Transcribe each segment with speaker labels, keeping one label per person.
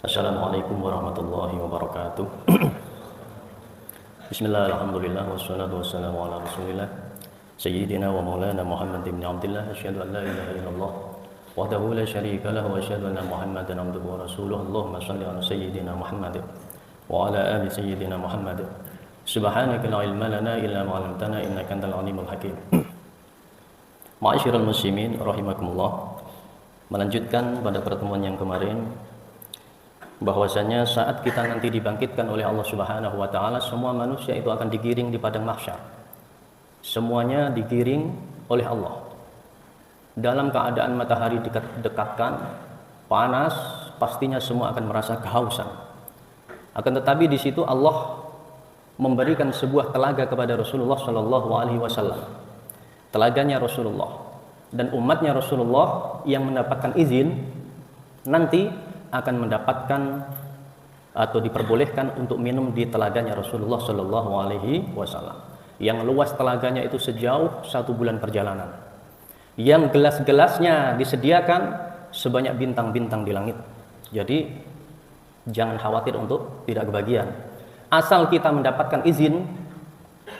Speaker 1: Assalamualaikum warahmatullahi wabarakatuh. Bismillah, alhamdulillah, wassalatu wassalamu ala rasulillah Sayyidina wa maulana Muhammad ibn Abdillah. Asyhadu an la ilaha illallah wahdahu la syarika lahu wa asyhadu anna Muhammadan abduhu wa rasuluh. Allahumma shalli ala Sayyidina Muhammad wa ala ali Sayyidina Muhammad. Subhanaka la ilma lana illa ma 'allamtana innaka antal alimul hakim. Ma'asyiral muslimin rahimakumullah. Melanjutkan pada pertemuan yang kemarin, bahwasanya saat kita nanti dibangkitkan oleh Allah Subhanahu wa taala, semua manusia itu akan digiring di padang mahsyar. Semuanya digiring oleh Allah. Dalam keadaan matahari dekatkan, panas, pastinya semua akan merasa kehausan. Akan tetapi di situ Allah memberikan sebuah telaga kepada Rasulullah sallallahu alaihi wasallam. Telaganya Rasulullah dan umatnya Rasulullah yang mendapatkan izin nanti akan mendapatkan atau diperbolehkan untuk minum di telaganya Rasulullah Shallallahu Alaihi Wasallam. Yang luas telaganya itu sejauh 1 bulan perjalanan. Yang gelas-gelasnya disediakan sebanyak bintang-bintang di langit. Jadi jangan khawatir untuk tidak kebagian. Asal kita mendapatkan izin,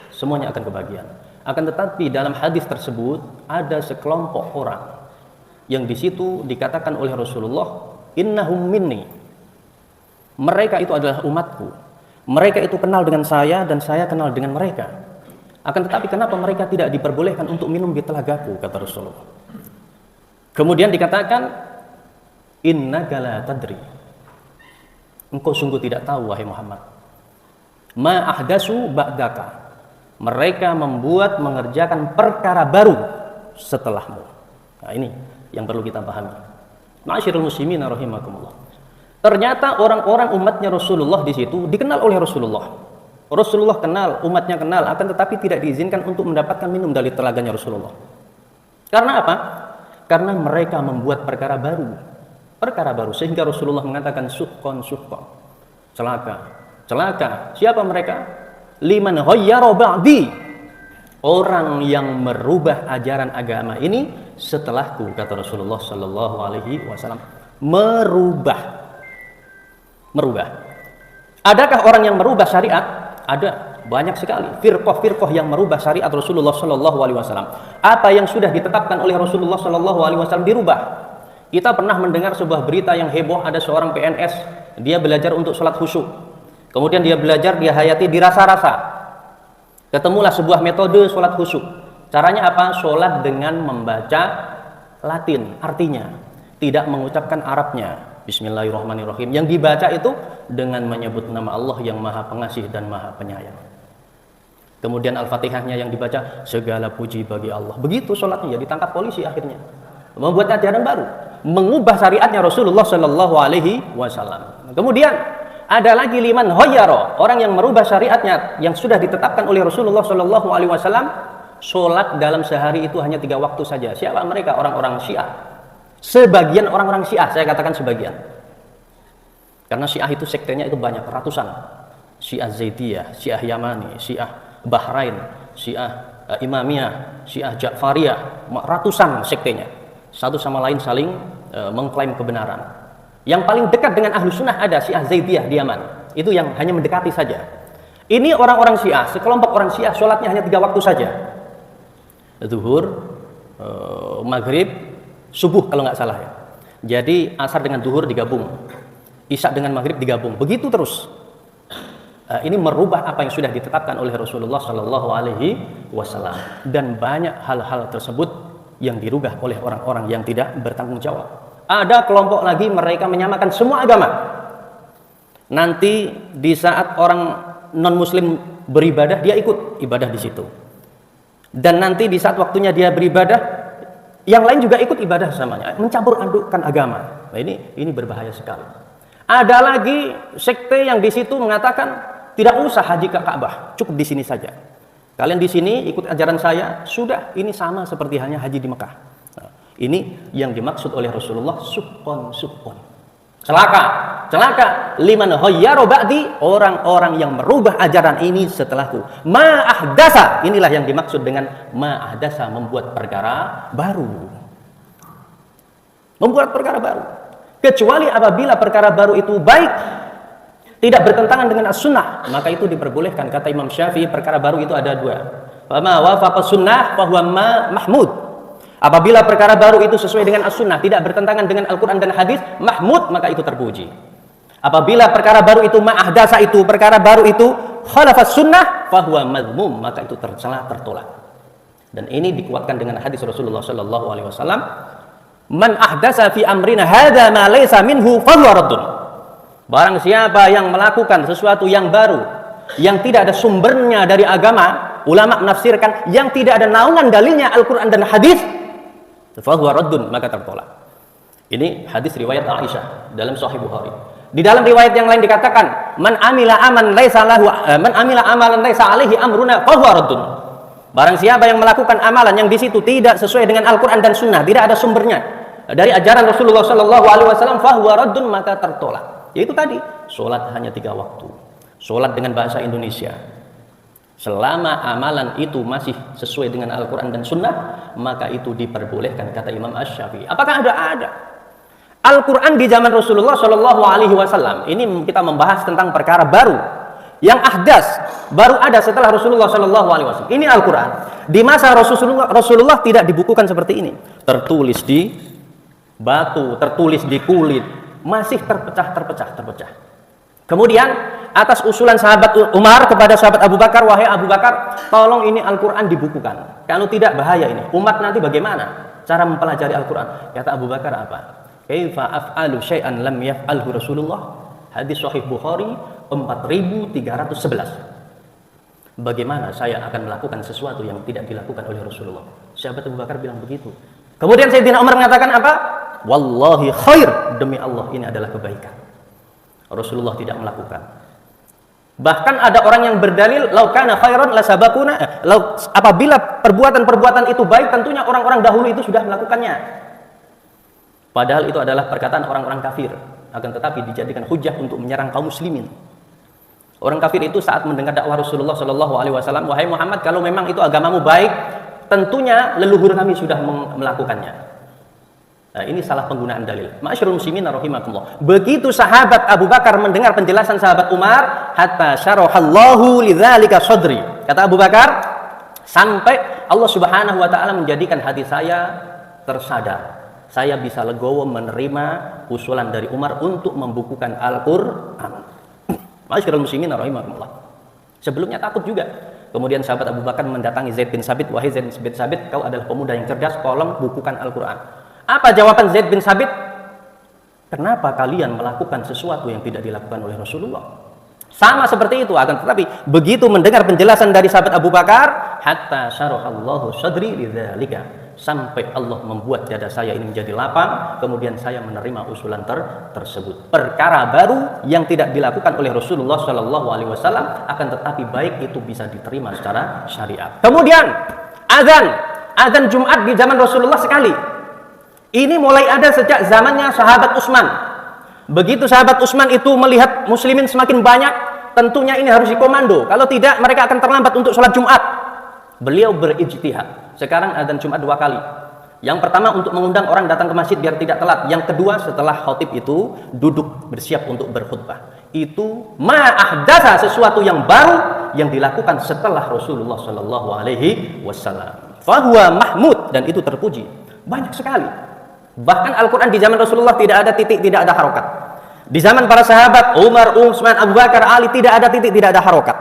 Speaker 1: semuanya akan kebagian. Akan tetapi dalam hadis tersebut ada sekelompok orang yang di situ dikatakan oleh Rasulullah, innahum minni, mereka itu adalah umatku, mereka itu kenal dengan saya dan saya kenal dengan mereka. Akan tetapi kenapa mereka tidak diperbolehkan untuk minum di telagaku, kata Rasulullah. Kemudian dikatakan, innaka la tadri, engkau sungguh tidak tahu wahai Muhammad, ma ahdasu ba'daka, mereka mengerjakan perkara baru setelahmu. Nah, ini yang perlu kita pahami. Ma'asyiral muslimin rahimakumullah. Ternyata orang-orang umatnya Rasulullah di situ dikenal oleh Rasulullah. Rasulullah kenal, umatnya kenal, akan tetapi tidak diizinkan untuk mendapatkan minum dari telaganya Rasulullah. Karena apa? Karena mereka membuat perkara baru. Perkara baru sehingga Rasulullah mengatakan suhqan suhqan. Celaka. Celaka. Siapa mereka? Liman ghayyara ba'di. Orang yang merubah ajaran agama ini setelahku, kata Rasulullah sallallahu alaihi wasallam. Merubah. Adakah orang yang merubah syariat? Ada, banyak sekali. Firqah-firqah yang merubah syariat Rasulullah sallallahu alaihi wasallam. Apa yang sudah ditetapkan oleh Rasulullah sallallahu alaihi wasallam dirubah. Kita pernah mendengar sebuah berita yang heboh, ada seorang PNS, dia belajar untuk sholat khusyuk. Kemudian dia belajar, dia hayati dirasa-rasa. Ketemulah sebuah metode sholat khusyuk. Caranya apa? Sholat dengan membaca Latin, artinya tidak mengucapkan Arabnya. Bismillahirrahmanirrahim. Yang dibaca itu dengan menyebut nama Allah yang Maha Pengasih dan Maha Penyayang. Kemudian Al-Fatihahnya yang dibaca, segala puji bagi Allah. Begitu sholatnya, ditangkap polisi akhirnya. Membuat ajaran baru, mengubah syariatnya Rasulullah Shallallahu Alaihi Wasallam. Kemudian ada lagi liman ghayyara, orang yang merubah syariatnya yang sudah ditetapkan oleh Rasulullah Shallallahu Alaihi Wasallam. Sholat dalam sehari itu hanya 3 waktu saja. Siapa mereka? Orang-orang Syiah. Sebagian orang-orang Syiah, saya katakan sebagian. Karena Syiah itu sektenya itu banyak, ratusan. Syiah Zaidiyah, Syiah Yamani, Syiah Bahrain, Syiah Imamiyah, Syiah Ja'fariyah, ratusan sektenya. Satu sama lain saling mengklaim kebenaran. Yang paling dekat dengan ahlu sunnah ada Syiah Zaidiyah di Yaman. Itu yang hanya mendekati saja. Ini orang-orang Syiah, sekelompok orang Syiah sholatnya hanya 3 waktu saja. Zuhur, maghrib, subuh kalau nggak salah ya. Jadi asar dengan zuhur digabung, isya dengan maghrib digabung. Begitu terus. Ini merubah apa yang sudah ditetapkan oleh Rasulullah Shallallahu Alaihi Wasallam. Dan banyak hal-hal tersebut yang dirubah oleh orang-orang yang tidak bertanggung jawab. Ada kelompok lagi, mereka menyamakan semua agama. Nanti di saat orang non-muslim beribadah, dia ikut ibadah di situ. Dan nanti di saat waktunya dia beribadah, yang lain juga ikut ibadah samanya, mencampur adukkan agama. Nah, ini berbahaya sekali. Ada lagi sekte yang di situ mengatakan tidak usah haji ke Ka'bah, cukup di sini saja. Kalian di sini ikut ajaran saya, sudah, ini sama seperti hanya haji di Mekah. Ini yang dimaksud oleh Rasulullah, suhqan suhqan. Celaka liman ghayyara ba'di, orang-orang yang merubah ajaran ini setelahku. Ma ahdasa, inilah yang dimaksud dengan ma ahdasa, membuat perkara baru. Kecuali apabila perkara baru itu baik, tidak bertentangan dengan as-sunnah, maka itu diperbolehkan. Kata Imam Syafi'i, perkara baru itu ada dua. Fama wafaqa sunnah fahuwa mahmud. Apabila perkara baru itu sesuai dengan as-sunnah, tidak bertentangan dengan Al-Quran dan hadis, mahmud, maka itu terpuji. Apabila perkara baru itu ma'ahdasa, itu perkara baru itu khalafas sunnah fahuwa madhmum, maka itu tercela, tertolak. Dan ini dikuatkan dengan hadis Rasulullah sallallahu alaihi wasallam, man ahdasa fi amrina hadza ma laysa minhu fahuwa raddun. Barang siapa yang melakukan sesuatu yang baru, yang tidak ada sumbernya dari agama, ulama menafsirkan yang tidak ada naungan dalilnya Al-Quran dan hadis, fahuwa raddun, maka tertolak. Ini hadis riwayat Aisyah dalam Sahih Bukhari. Di dalam riwayat yang lain dikatakan, man amila amalan laisa alaihi amruna fahuwa raddun. Barang siapa yang melakukan amalan yang di situ tidak sesuai dengan Al-Quran dan Sunnah, tidak ada sumbernya dari ajaran Rasulullah sallallahu alaihi wasallam, fahuwa raddun, maka tertolak. Yaitu tadi, sholat hanya 3 waktu, sholat dengan bahasa Indonesia. Selama amalan itu masih sesuai dengan Al-Quran dan Sunnah, maka itu diperbolehkan, kata Imam Asy-Syafi'i. Apakah ada? Al-Quran di zaman Rasulullah Shallallahu Alaihi Wasallam. Ini kita membahas tentang perkara baru, yang ahdas, baru ada setelah Rasulullah Shallallahu Alaihi Wasallam. Ini Al-Quran. Di masa Rasulullah tidak dibukukan seperti ini. Tertulis di batu, tertulis di kulit, masih terpecah. Kemudian atas usulan sahabat Umar kepada sahabat Abu Bakar, wahai Abu Bakar, tolong ini Al-Quran dibukukan. Kalau tidak bahaya ini. Umat nanti bagaimana cara mempelajari Al-Quran? Kata Abu Bakar apa? Kaifa af'alu syai'an lam yaf'alhu Rasulullah. Hadis Sahih Bukhari 4311. Bagaimana saya akan melakukan sesuatu yang tidak dilakukan oleh Rasulullah? Sahabat Abu Bakar bilang begitu. Kemudian Sayyidina Umar mengatakan apa? Wallahi khair, demi Allah ini adalah kebaikan. Rasulullah tidak melakukan. Bahkan ada orang yang berdalil, lau kana khairan la sabaquna. Apabila perbuatan-perbuatan itu baik, tentunya orang-orang dahulu itu sudah melakukannya. Padahal itu adalah perkataan orang-orang kafir, akan tetapi dijadikan hujah untuk menyerang kaum muslimin. Orang kafir itu saat mendengar dakwah Rasulullah Shallallahu Alaihi Wasallam, wahai Muhammad, kalau memang itu agamamu baik, tentunya leluhur kami sudah melakukannya. Nah, ini salah penggunaan dalil. Ma'asyiral muslimin rahimakumullah. Begitu sahabat Abu Bakar mendengar penjelasan sahabat Umar, hatta syarahallahu lidzalika sadri. Kata Abu Bakar, sampai Allah Subhanahu wa taala menjadikan hati saya tersadar. Saya bisa legowo menerima usulan dari Umar untuk membukukan Al-Qur'an. Ma'asyiral muslimin rahimakumullah. Sebelumnya takut juga. Kemudian sahabat Abu Bakar mendatangi Zaid bin Sabit, wahai Zaid bin Sabit, kau adalah pemuda yang cerdas, tolong bukukan Al-Qur'an. Apa jawaban Zaid bin Sabit? Kenapa kalian melakukan sesuatu yang tidak dilakukan oleh Rasulullah? Sama seperti itu, akan tetapi begitu mendengar penjelasan dari sahabat Abu Bakar, hatta syarahallahu sadri lidzalika, sampai Allah membuat dada saya ini menjadi lapang, kemudian saya menerima usulan tersebut. Perkara baru yang tidak dilakukan oleh Rasulullah Shallallahu Alaihi Wasallam, akan tetapi baik itu bisa diterima secara syariat. Kemudian azan Jumat di zaman Rasulullah sekali. Ini mulai ada sejak zamannya sahabat Utsman. Begitu sahabat Utsman itu melihat muslimin semakin banyak, tentunya ini harus dikomando. Kalau tidak, mereka akan terlambat untuk sholat Jumat. Beliau berijtihad. Sekarang azan Jumat 2 kali. Yang pertama untuk mengundang orang datang ke masjid biar tidak telat. Yang kedua setelah khatib itu duduk bersiap untuk berkhutbah. Itu ma'ahdasa, sesuatu yang baru yang dilakukan setelah Rasulullah Shallallahu Alaihi Wasallam. Fahuwa mahmud, dan itu terpuji. Banyak sekali. Bahkan Al-Quran di zaman Rasulullah tidak ada titik, tidak ada harokat. Di zaman para sahabat Umar, Utsman, Abu Bakar, Ali, tidak ada titik, tidak ada harokat.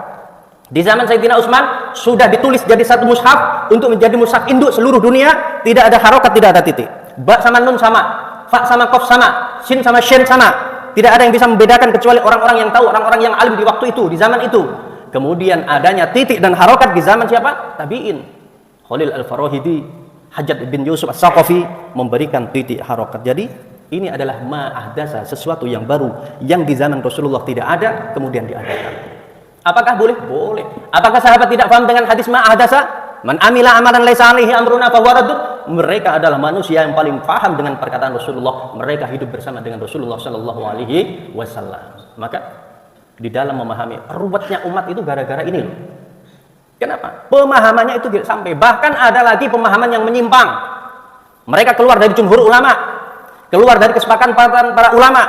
Speaker 1: Di zaman Sayyidina Utsman sudah ditulis jadi satu mushaf untuk menjadi mushaf induk seluruh dunia, tidak ada harokat, tidak ada titik. Ba sama nun sama, fa sama qaf sama, sin sama shin sama. Tidak ada yang bisa membedakan kecuali orang-orang yang tahu, orang-orang yang alim di waktu itu, di zaman itu. Kemudian adanya titik dan harokat di zaman siapa? Tabi'in. Khalil Al-Farahidi, Hajjaj bin Yusuf As-Saqafi memberikan titik harokat. Jadi ini adalah ma'ahdasa, sesuatu yang baru yang di zaman Rasulullah tidak ada, kemudian diadakan. Apakah boleh? Boleh. Apakah sahabat tidak paham dengan hadis ma'ahdasa? Man amila amalan laisa alaihi amruna fahuwa raddun. Mereka adalah manusia yang paling paham dengan perkataan Rasulullah. Mereka hidup bersama dengan Rasulullah Shallallahu Alaihi Wasallam. Maka di dalam memahami ruwetnya umat itu gara-gara ini loh. Kenapa? Pemahamannya itu tidak sampai. Bahkan ada lagi pemahaman yang menyimpang. Mereka keluar dari jumhur ulama. keluar dari kesepakatan para ulama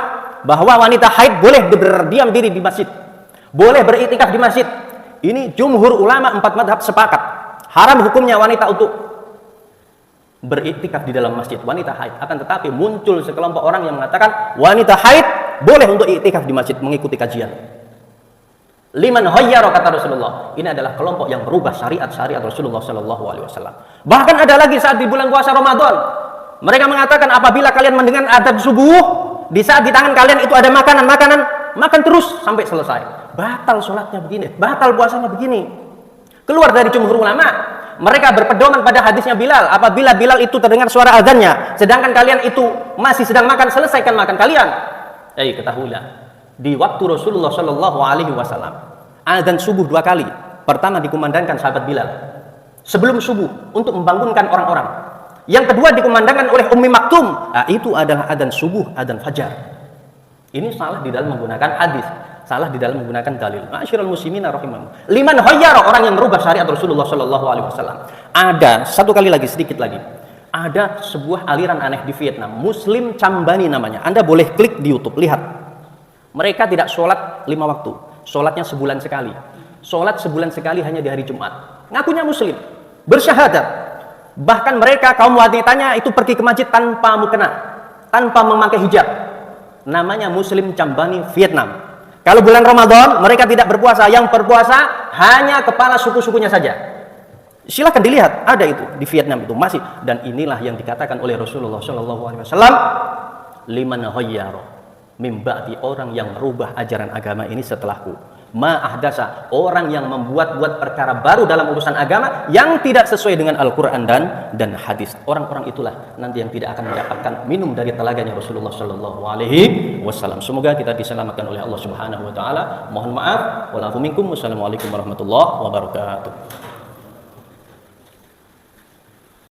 Speaker 1: bahwa wanita haid boleh berdiam diri di masjid, boleh beriktikaf di masjid. Ini jumhur ulama 4 mazhab sepakat. Haram hukumnya wanita untuk beriktikaf di dalam masjid, wanita haid. Akan tetapi muncul sekelompok orang yang mengatakan wanita haid boleh untuk iktikaf di masjid mengikuti kajian. Liman ghayyara, kata Rasulullah. Ini adalah kelompok yang merubah syariat Rasulullah Shallallahu Alaihi Wasallam. Bahkan ada lagi saat di bulan puasa Ramadan, mereka mengatakan apabila kalian mendengar adzan subuh, di saat di tangan kalian itu ada makanan, makan terus sampai selesai. Batal sholatnya begini, batal puasanya begini. Keluar dari jumhur ulama, mereka berpedoman pada hadisnya Bilal. Apabila Bilal itu terdengar suara azannya, sedangkan kalian itu masih sedang makan, selesaikan makan kalian. Ketahuilah, di waktu Rasulullah Shallallahu Alaihi Wasallam azan subuh 2 kali. Pertama dikumandangkan sahabat Bilal sebelum subuh untuk membangunkan orang-orang. Yang kedua dikumandangkan oleh Ummi Maktum. Itu adalah azan subuh, azan fajar. Ini salah di dalam menggunakan hadis, salah di dalam menggunakan dalil. Ma'asyiral muslimina rahimahumullah. Liman ghayyara, orang yang merubah syariat Rasulullah Shallallahu Alaihi Wasallam. Ada satu kali lagi, sedikit lagi. Ada sebuah aliran aneh di Vietnam, Muslim Cambani namanya. Anda boleh klik di YouTube, lihat. Mereka tidak sholat 5 waktu, sholatnya sebulan sekali. Sholat sebulan sekali hanya di hari Jumat. Ngakunya Muslim, bersyahadat. Bahkan mereka kaum wanitanya itu pergi ke masjid tanpa mukena, tanpa memakai hijab. Namanya Muslim Cambani Vietnam. Kalau bulan Ramadan mereka tidak berpuasa, yang berpuasa hanya kepala suku-sukunya saja. Silakan dilihat, ada itu di Vietnam itu masih. Dan inilah yang dikatakan oleh Rasulullah Shallallahu Alaihi Wasallam, liman ghayyara min ba'di, orang yang merubah ajaran agama ini setelahku. Ma ahdasa, orang yang membuat-buat perkara baru dalam urusan agama yang tidak sesuai dengan Al-Quran dan hadis. Orang-orang itulah nanti yang tidak akan mendapatkan minum dari telaganya Rasulullah Shallallahu Alaihi Wasallam. Semoga kita diselamatkan oleh Allah Subhanahu Wa Taala. Mohon maaf. Wassalamualaikum warahmatullahi wabarakatuh.